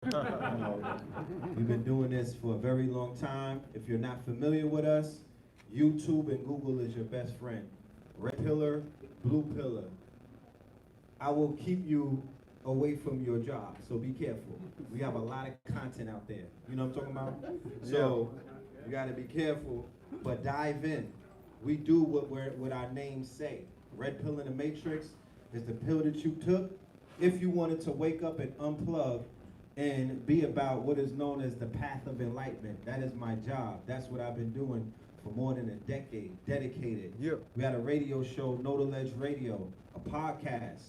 We've been doing this for a very long time. If you're not familiar with us, YouTube and Google is your best friend. Red pillar, blue pillar. I will keep you away from your job, so be careful. We have a lot of content out there. You know what I'm talking about? So you got to be careful, but dive in. We do what our names say. Red pill in the matrix is the pill that you took if you wanted to wake up and unplug and be about what is known as the path of enlightenment. That is my job. That's what I've been doing for more than a decade, dedicated. Yeah. We had a radio show, No to Ledge Radio, a podcast,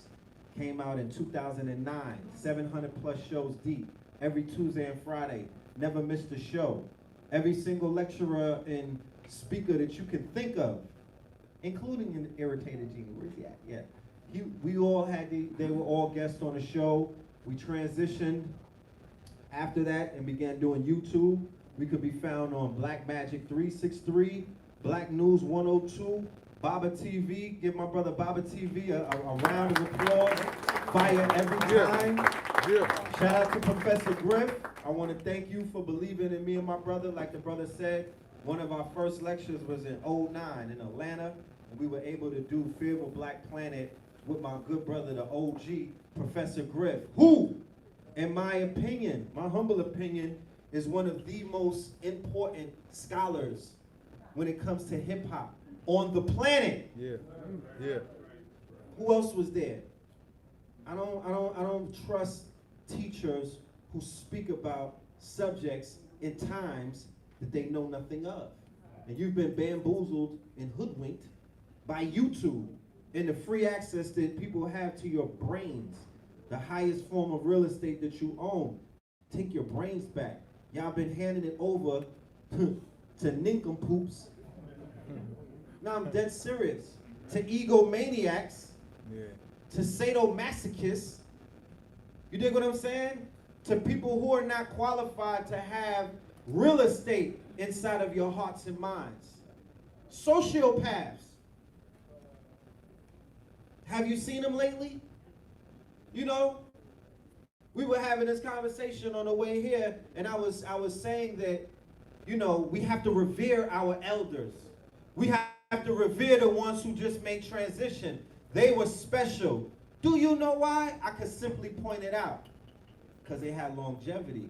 came out in 2009, 700 plus shows deep, every Tuesday and Friday, never missed a show. Every single lecturer and speaker that you can think of, including an irritated genie. Where's he at? Yeah. We all had, they were all guests on the show. We transitioned after that and began doing YouTube. We could be found on Black Magic 363, Black News 102, Baba TV. Give my brother Baba TV a round of applause. Fire every time. Yeah. Shout out to Professor Griff. I want to thank you for believing in me and my brother. Like the brother said, one of our first lectures was in '09 in Atlanta, and we were able to do Fear of a Black Planet with my good brother, the OG, Professor Griff, who, in my opinion, my humble opinion, is one of the most important scholars when it comes to hip hop on the planet. Yeah. Yeah. Who else was there? I don't trust teachers who speak about subjects in times that they know nothing of. And you've been bamboozled and hoodwinked by YouTube and the free access that people have to your brains, the highest form of real estate that you own. Take your brains back. Y'all been handing it over to nincompoops. No, I'm dead serious. To egomaniacs, to sadomasochists. You dig what I'm saying? To people who are not qualified to have real estate inside of your hearts and minds. Sociopaths. Have you seen them lately? You know, we were having this conversation on the way here, and I was saying that, you know, we have to revere our elders. We have to revere the ones who just made transition. They were special. Do you know why? I could simply point it out. Because they had longevity.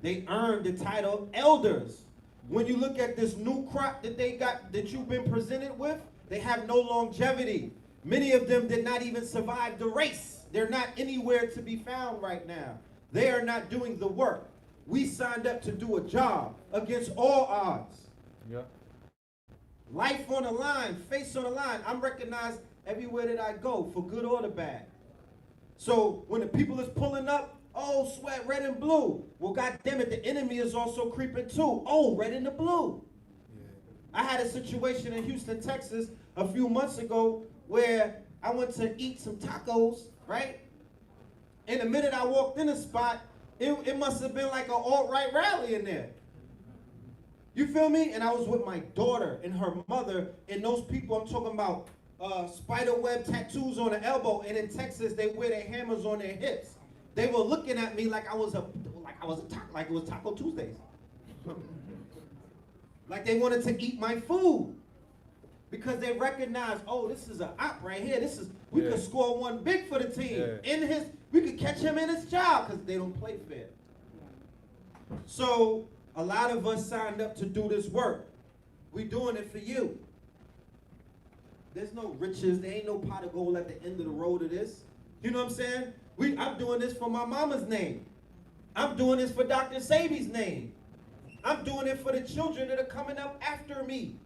They earned the title elders. When you look at this new crop that they got, that you've been presented with, they have no longevity. Many of them did not even survive the race. They're not anywhere to be found right now. They are not doing the work. We signed up to do a job against all odds. Yeah. Life on the line, face on the line. I'm recognized everywhere that I go, for good or the bad. So when the people is pulling up, oh, sweat, red and blue. Well, goddamn it, the enemy is also creeping too. Oh, red and the blue. Yeah. I had a situation in Houston, Texas, a few months ago where I went to eat some tacos, right? And the minute I walked in the spot, it must have been like an alt-right rally in there. You feel me? And I was with my daughter and her mother, and those people, I'm talking about spider web tattoos on the elbow, and in Texas, they wear their hammers on their hips. They were looking at me like it was Taco Tuesdays. Like they wanted to eat my food. Because they recognize, oh, this is an op right here. We could score one big for the team. Yeah. We could catch him in his job because they don't play fair. So a lot of us signed up to do this work. We doing it for you. There's no riches. There ain't no pot of gold at the end of the road of this. You know what I'm saying? I'm doing this for my mama's name. I'm doing this for Dr. Sabi's name. I'm doing it for the children that are coming up after me.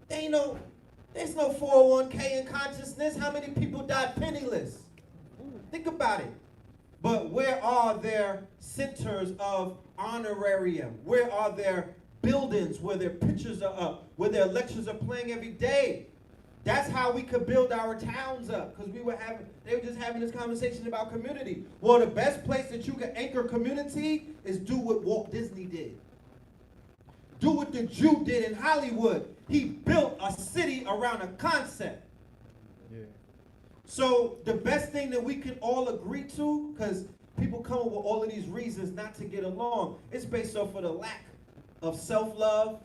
There's no 401k in consciousness. How many people died penniless? Think about it. But where are their centers of honorarium? Where are their buildings where their pictures are up, where their lectures are playing every day? That's how we could build our towns up, because they were just having this conversation about community. Well, the best place that you can anchor community is do what Walt Disney did. Do what the Jew did in Hollywood. He built a city around a concept. Yeah. So the best thing that we can all agree to, because people come up with all of these reasons not to get along. It's based off of the lack of self-love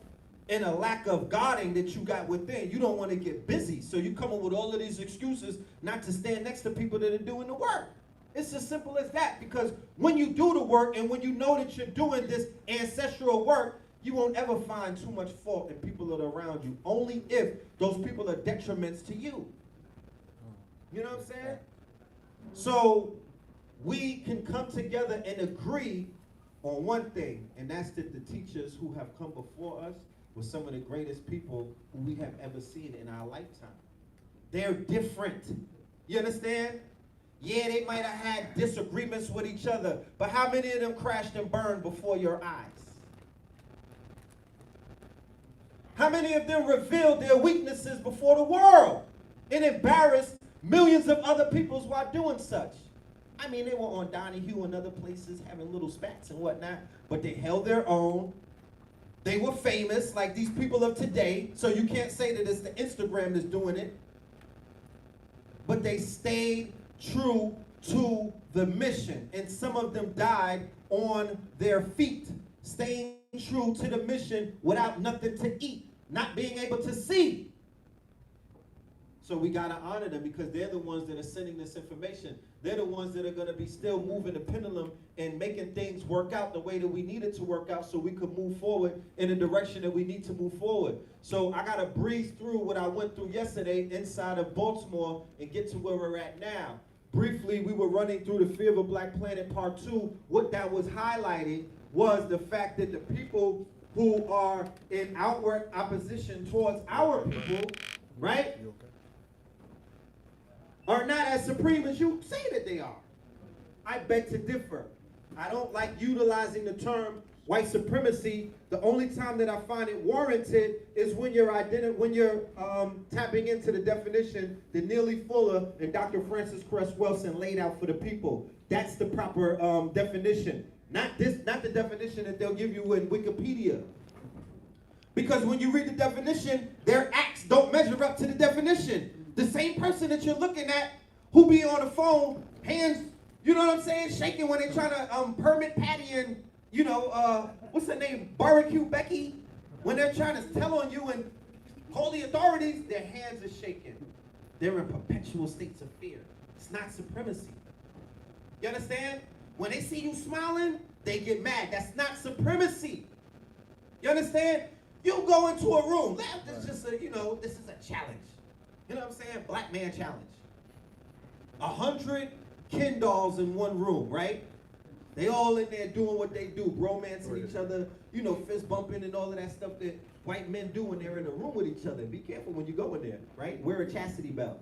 and a lack of guarding that you got within. You don't want to get busy, so you come up with all of these excuses not to stand next to people that are doing the work. It's as simple as that, because when you do the work and when you know that you're doing this ancestral work, you won't ever find too much fault in people that are around you, only if those people are detriments to you. You know what I'm saying? So we can come together and agree on one thing, and that's that the teachers who have come before us were some of the greatest people who we have ever seen in our lifetime. They're different. You understand? Yeah, they might have had disagreements with each other, but how many of them crashed and burned before your eyes? How many of them revealed their weaknesses before the world and embarrassed millions of other people while doing such? I mean, they were on Donahue and other places having little spats and whatnot, but they held their own. They were famous like these people of today, so you can't say that it's the Instagram that's doing it. But they stayed true to the mission, and some of them died on their feet, staying true to the mission without nothing to eat, not being able to see. So we got to honor them, because they're the ones that are sending this information. They're the ones that are going to be still moving the pendulum and making things work out the way that we need it to work out, so we could move forward in the direction that we need to move forward. So I got to breeze through what I went through yesterday inside of Baltimore and get to where we're at now. Briefly, we were running through the Fear of a Black Planet Part 2. What that was highlighting was the fact that the people who are in outward opposition towards our people, right, are not as supreme as you say that they are. I beg to differ. I don't like utilizing the term white supremacy. The only time that I find it warranted is when you're tapping into the definition that Neely Fuller and Dr. Francis Cress Welsing laid out for the people. That's the proper definition. Not the definition that they'll give you in Wikipedia. Because when you read the definition, their acts don't measure up to the definition. The same person that you're looking at who be on the phone, hands, you know what I'm saying, shaking when they're trying to permit Patty and, what's her name, Barbecue Becky, when they're trying to tell on you and call the authorities, their hands are shaking. They're in perpetual states of fear. It's not supremacy. You understand? When they see you smiling, they get mad. That's not supremacy. You understand? You go into a room. This is just this is a challenge. You know what I'm saying? Black man challenge. 100 Ken dolls in one room, right? They all in there doing what they do, romancing each other, fist bumping and all of that stuff that white men do when they're in a room with each other. Be careful when you go in there, right? Wear a chastity belt.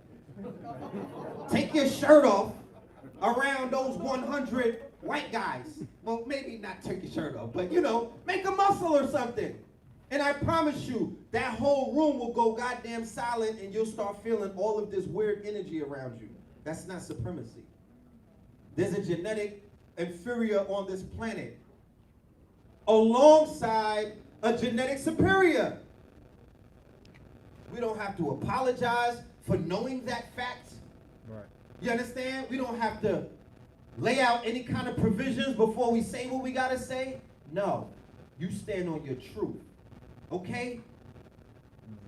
Take your shirt off around those 100 white guys. Well, maybe not take your shirt off, but make a muscle or something. And I promise you, that whole room will go goddamn silent, and you'll start feeling all of this weird energy around you. That's not supremacy. There's a genetic inferior on this planet alongside a genetic superior. We don't have to apologize for knowing that fact. Right. You understand? We don't have to lay out any kind of provisions before we say what we gotta say. No, you stand on your truth. Okay?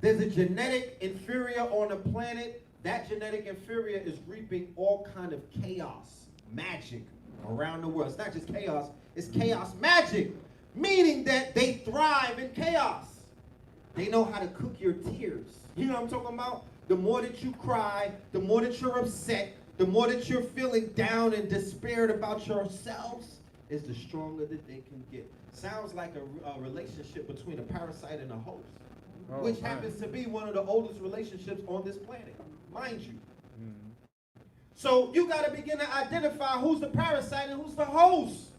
There's a genetic inferior on the planet. That genetic inferior is reaping all kind of chaos, magic around the world. It's not just chaos, it's chaos magic, meaning that they thrive in chaos. They know how to cook your tears. You know what I'm talking about? The more that you cry, the more that you're upset, the more that you're feeling down and despaired about yourselves, is the stronger that they can get. Sounds like a relationship between a parasite and a host, which happens to be one of the oldest relationships on this planet, mind you. Mm-hmm. So you got to begin to identify who's the parasite and who's the host.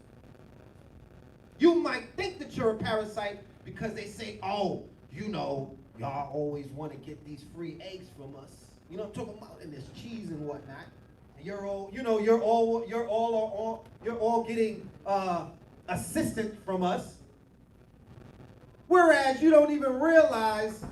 You might think that you're a parasite because they say, oh, y'all always want to get these free eggs from us. You know what I'm talking about? And this cheese and whatnot. And you're all getting assistance from us. Whereas you don't even realize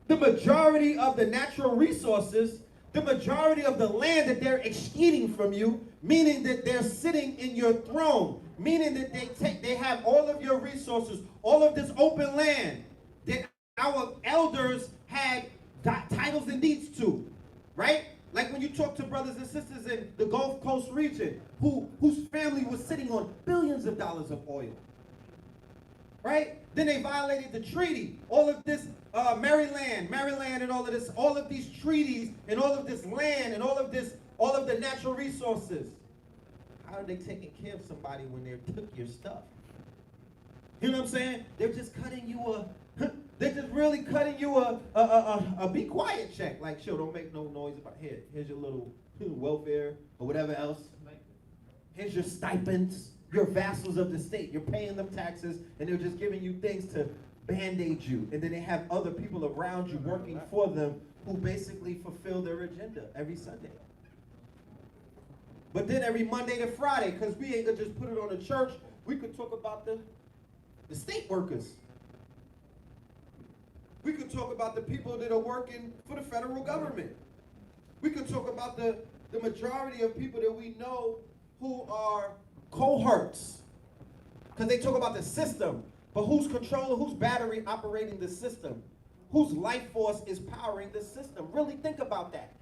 the majority of the natural resources, the majority of the land that they're exceeding from you, meaning that they're sitting in your throne, meaning that they have all of your resources, all of this open land that our elders had titles and deeds to, right? Like when you talk to brothers and sisters in the Gulf Coast region whose family was sitting on billions of dollars of oil, right? Then they violated the treaty. All of this Maryland and all of these treaties and all of this land and all of the natural resources. How are they taking care of somebody when they took your stuff? You know what I'm saying? They're just cutting you they're just really cutting you a be quiet check. Like, sure, don't make no noise about here's your little welfare or whatever else. Here's your stipends. You're vassals of the state. You're paying them taxes, and they're just giving you things to band-aid you. And then they have other people around you working for them who basically fulfill their agenda every Sunday. But then every Monday to Friday, because we ain't gonna just put it on the church, we could talk about the state workers. We could talk about the people that are working for the federal government. We could talk about the majority of people that we know who are cohorts, because they talk about the system, but who's controlling, whose battery operating the system, whose life force is powering the system. Really think about that.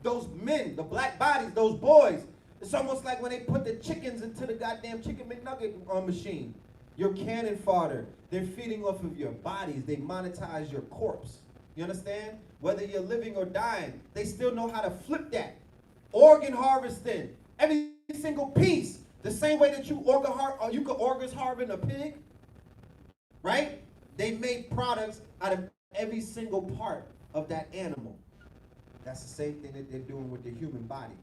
Those men, the black bodies, those boys, it's almost like when they put the chickens into the goddamn chicken McNugget machine. Your cannon fodder. They're feeding off of your bodies. They monetize your corpse. You understand? Whether you're living or dying, they still know how to flip that. Organ harvesting. Every single piece. The same way that you could organ harvest a pig, right? They made products out of every single part of that animal. That's the same thing that they're doing with the human body.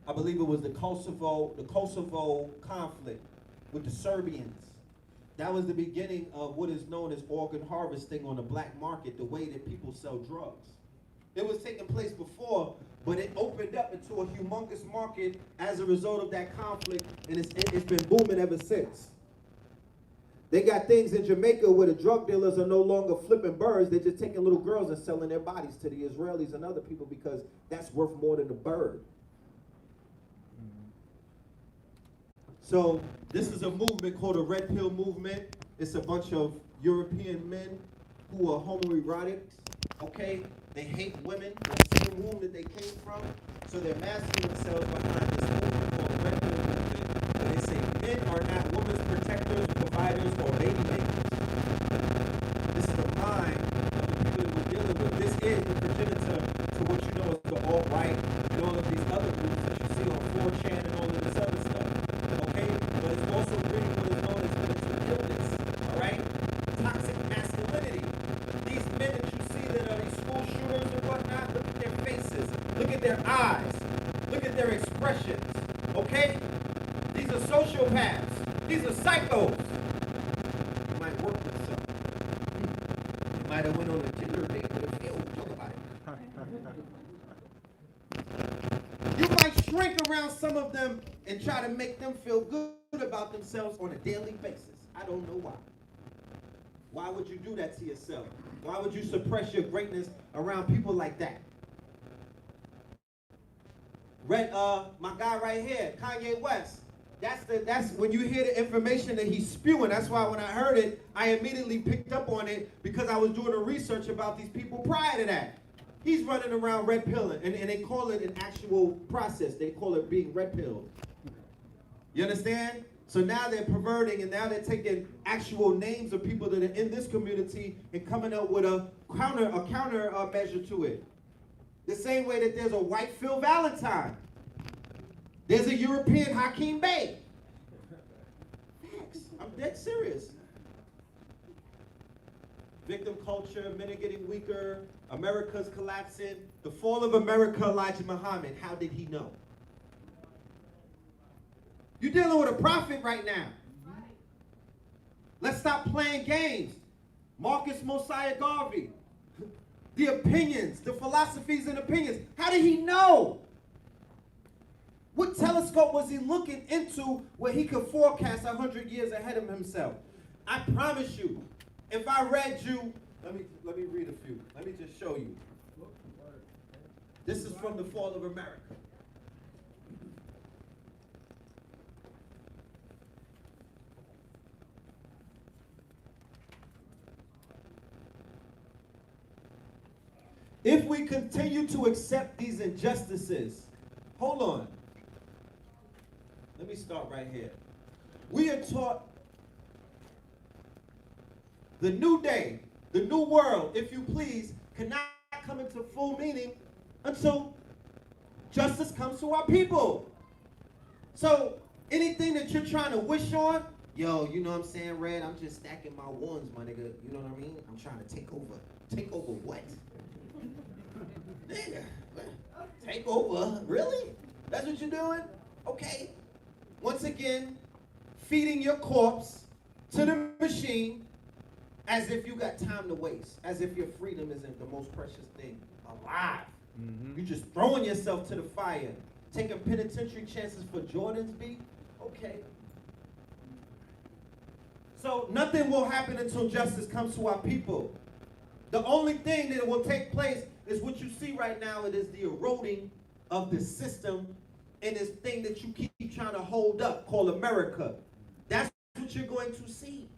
I believe it was the Kosovo conflict with the Serbians. That was the beginning of what is known as organ harvesting on the black market, the way that people sell drugs. It was taking place before, but it opened up into a humongous market as a result of that conflict, and it's been booming ever since. They got things in Jamaica where the drug dealers are no longer flipping birds. They're just taking little girls and selling their bodies to the Israelis and other people because that's worth more than a bird. So this is a movement called the Red Pill Movement. It's a bunch of European men who are homoerotics, okay? They hate women, the same womb that they came from. So they're masking themselves behind this movement called Red Pill Movement. And they say men are not women's protectors, providers, or baby makers. This is the mind of the people that we're dealing with. This is the progenitor to what you know as the alt-right and all of these other groups that you see on 4chan and all of this other stuff. Okay? But it's also bringing what is known as mental illness. Alright? Toxic masculinity. These men that you see that are these school shooters and whatnot, look at their faces. Look at their eyes. Look at their expressions. Okay? These are sociopaths. These are psychos. You might work with some. You might have went on a Tinder date with a field. Talk about it. You might shrink around some of them and try to make them feel good about themselves on a daily basis. I don't know why. Why would you do that to yourself? Why would you suppress your greatness around people like that? My guy right here, Kanye West. That's when you hear the information that he's spewing. That's why when I heard it, I immediately picked up on it because I was doing the research about these people prior to that. He's running around red pilling, and they call it an actual process. They call it being red pilled. You understand? So now they're perverting, and now they're taking actual names of people that are in this community and coming up with a counter measure to it. The same way that there's a white Phil Valentine. There's a European Hakeem Bey. Facts. I'm dead serious. Victim culture, men are getting weaker, America's collapsing. The fall of America, Elijah Muhammad, how did he know? You're dealing with a prophet right now. Let's stop playing games. Marcus Mosiah Garvey. The opinions, the philosophies and opinions. How did he know? What telescope was he looking into where he could forecast 100 years ahead of himself? I promise you, if I read you, let me read a few. Let me just show you. This is from the Fall of America. we continue to accept these injustices, hold on. Let me start right here. We are taught the new day, the new world, if you please, cannot come into full meaning until justice comes to our people. So anything that you're trying to wish on, yo, you know what I'm saying, Red? I'm just stacking my ones, my nigga. You know what I mean? I'm trying to take over. Take over what? Nigga, take over? Really? That's what you're doing? Okay. Once again, feeding your corpse to the machine as if you got time to waste, as if your freedom isn't the most precious thing alive. You're just throwing yourself to the fire, taking penitentiary chances for Jordans, B? Okay. So nothing will happen until justice comes to our people. The only thing that will take place is what you see right now. It is the eroding of the system and this thing that you keep trying to hold up called America. That's what you're going to see.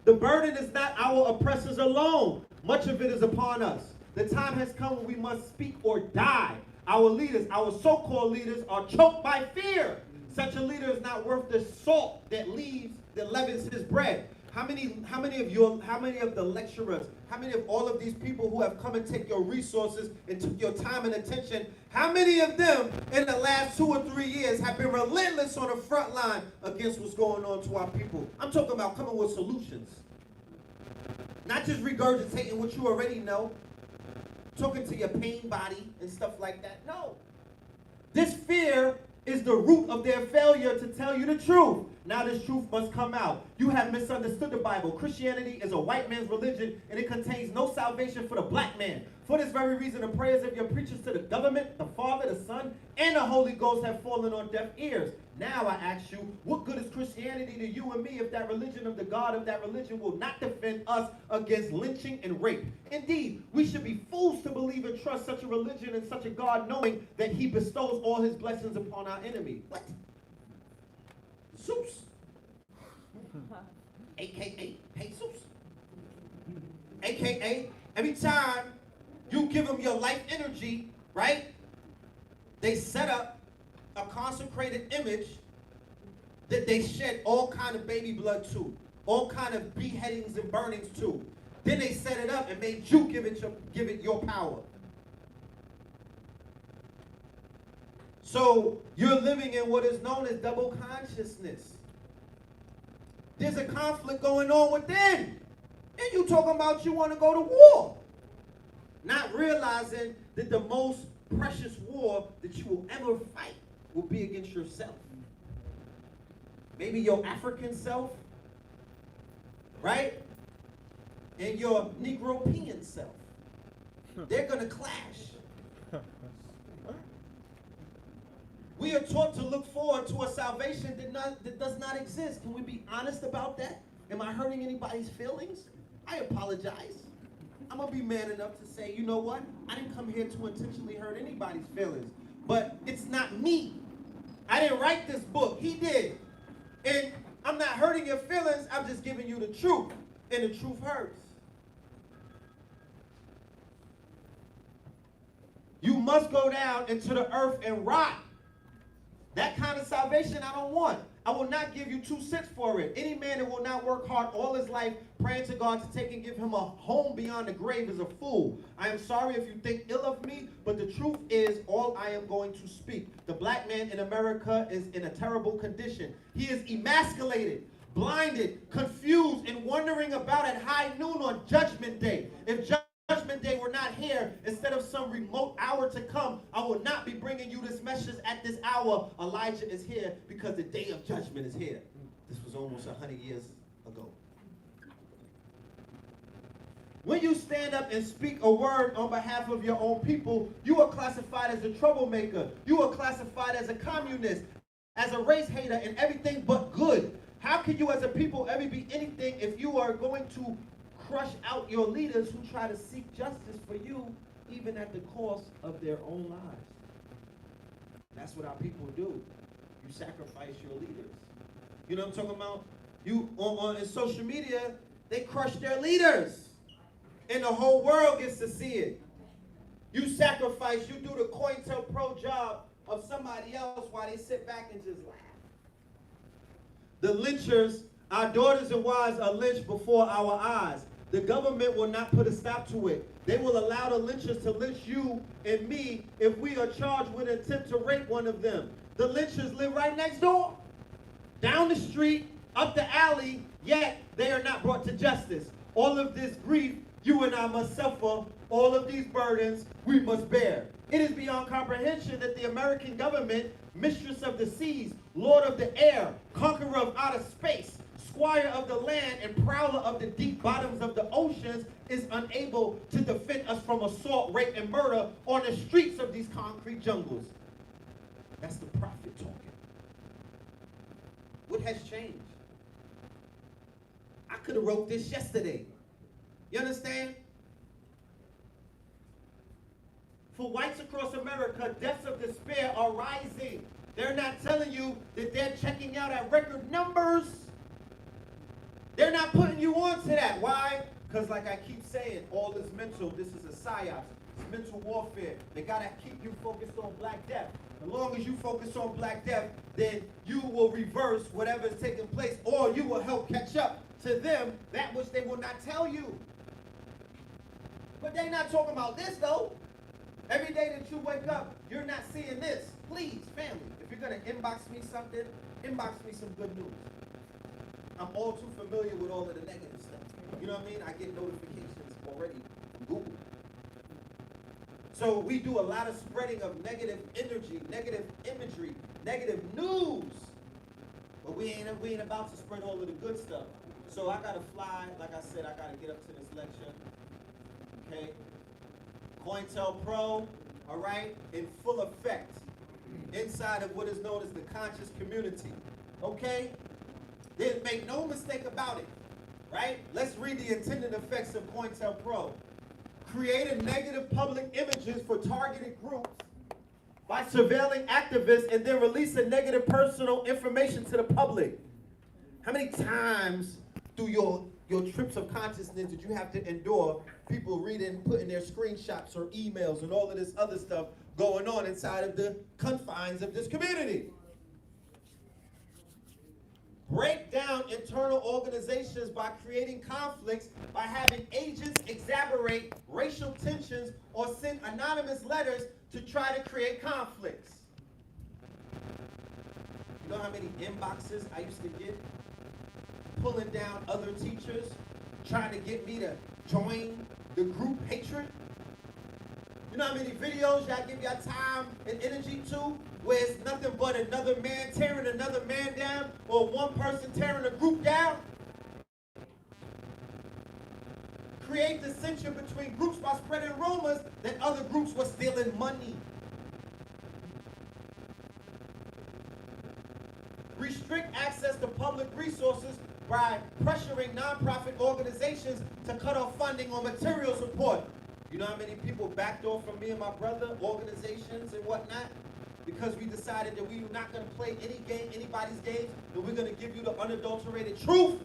The burden is not our oppressors alone. Much of it is upon us. The time has come when we must speak or die. Our leaders, our so-called leaders, are choked by fear. Such a leader is not worth the salt that leavens his bread. How many of the lecturers, how many of all of these people who have come and take your resources and took your time and attention, how many of them in the last 2 or 3 years have been relentless on the front line against what's going on to our people? I'm talking about coming with solutions. Not just regurgitating what you already know, talking to your pain body and stuff like that. No. This fear is the root of their failure to tell you the truth. Now this truth must come out. You have misunderstood the Bible. Christianity is a white man's religion, and it contains no salvation for the black man. For this very reason, the prayers of your preachers to the government, the Father, the Son, and the Holy Ghost have fallen on deaf ears. Now I ask you, what good is Christianity to you and me if that religion of the God of that religion will not defend us against lynching and rape? Indeed, we should be fools to believe and trust such a religion and such a God, knowing that he bestows all his blessings upon our enemy. What? Zeus, a.k.a. Jesus, a.k.a. every time you give them your life energy, right, they set up a consecrated image that they shed all kind of baby blood to, all kind of beheadings and burnings to. Then they set it up and made you give it your power. So you're living in what is known as double consciousness. There's a conflict going on within. And you talking about you want to go to war. Not realizing that the most precious war that you will ever fight will be against yourself. Maybe your African self, right? And your Negropean self. They're going to clash. We are taught to look forward to a salvation that does not exist. Can we be honest about that? Am I hurting anybody's feelings? I apologize. I'm going to be man enough to say, you know what? I didn't come here to intentionally hurt anybody's feelings. But it's not me. I didn't write this book. He did. And I'm not hurting your feelings. I'm just giving you the truth. And the truth hurts. You must go down into the earth and rot. That kind of salvation I don't want. I will not give you 2 cents for it. Any man that will not work hard all his life praying to God to take and give him a home beyond the grave is a fool. I am sorry if you think ill of me, but the truth is all I am going to speak. The black man in America is in a terrible condition. He is emasculated, blinded, confused, and wandering about at high noon on Judgment Day. If Judgment Day were not here, instead of some remote hour to come, I will not be bringing you this message at this hour. Elijah is here because the day of judgment is here. This was almost 100 years ago. When you stand up and speak a word on behalf of your own people, you are classified as a troublemaker. You are classified as a communist, as a race hater, and everything but good. How can you as a people ever be anything if you are going to crush out your leaders who try to seek justice for you, even at the cost of their own lives? That's what our people do. You sacrifice your leaders. You know what I'm talking about? You on social media, they crush their leaders. And the whole world gets to see it. You sacrifice, you do the COINTELPRO job of somebody else while they sit back and just laugh. The lynchers, our daughters and wives are lynched before our eyes. The government will not put a stop to it. They will allow the lynchers to lynch you and me if we are charged with an attempt to rape one of them. The lynchers live right next door, down the street, up the alley, yet they are not brought to justice. All of this grief you and I must suffer, all of these burdens we must bear. It is beyond comprehension that the American government, mistress of the seas, lord of the air, conqueror of outer space, squire of the land, and prowler of the deep bottoms of the oceans, is unable to defend us from assault, rape, and murder on the streets of these concrete jungles. That's the prophet talking. What has changed? I could have wrote this yesterday. You understand? For whites across America, deaths of despair are rising. They're not telling you that they're checking out at record numbers. They're not putting you on to that. Why? Because like I keep saying, all is mental. This is a psyops. It's mental warfare. They got to keep you focused on Black Death. As long as you focus on Black Death, then you will reverse whatever is taking place, or you will help catch up to them that which they will not tell you. But they're not talking about this, though. Every day that you wake up, you're not seeing this. Please, family, if you're going to inbox me something, inbox me some good news. I'm all too familiar with all of the negative stuff. You know what I mean? I get notifications already from Google. So we do a lot of spreading of negative energy, negative imagery, negative news. But we ain't about to spread all of the good stuff. So I got to fly. Like I said, I got to get up to this lecture. Okay? COINTELPRO, all right, in full effect inside of what is known as the conscious community. Okay? Then make no mistake about it, right? Let's read the intended effects of COINTELPRO. Created negative public images for targeted groups by surveilling activists and then releasing negative personal information to the public. How many times through your trips of consciousness did you have to endure people reading, putting their screenshots or emails and all of this other stuff going on inside of the confines of this community? Break down internal organizations by creating conflicts, by having agents exacerbate racial tensions or send anonymous letters to try to create conflicts. You know how many inboxes I used to get? Pulling down other teachers, trying to get me to join the group hatred. You know how many videos y'all give your time and energy to where it's nothing but another man tearing another man down or one person tearing a group down? Create dissension between groups by spreading rumors that other groups were stealing money. Restrict access to public resources by pressuring nonprofit organizations to cut off funding on material support. You know how many people backed off from me and my brother, organizations and whatnot? Because we decided that we were not going to play anybody's games, and we're going to give you the unadulterated truth.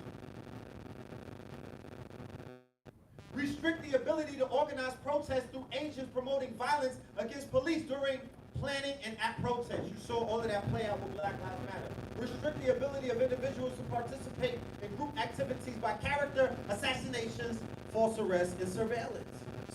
Restrict the ability to organize protests through agents promoting violence against police during planning and at protests. You saw all of that play out with Black Lives Matter. Restrict the ability of individuals to participate in group activities by character assassinations, false arrests, and surveillance.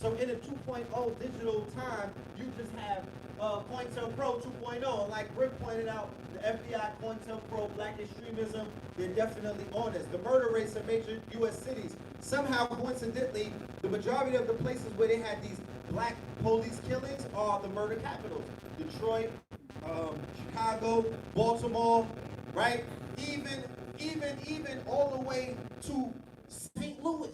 So in a 2.0 digital time, you just have COINTELPRO 2.0. And like Rick pointed out, the FBI, COINTELPRO, Black extremism, they're definitely on this. The murder rates in major U.S. cities. Somehow, coincidentally, the majority of the places where they had these black police killings are the murder capitals. Detroit, Chicago, Baltimore, right? Even all the way to St. Louis.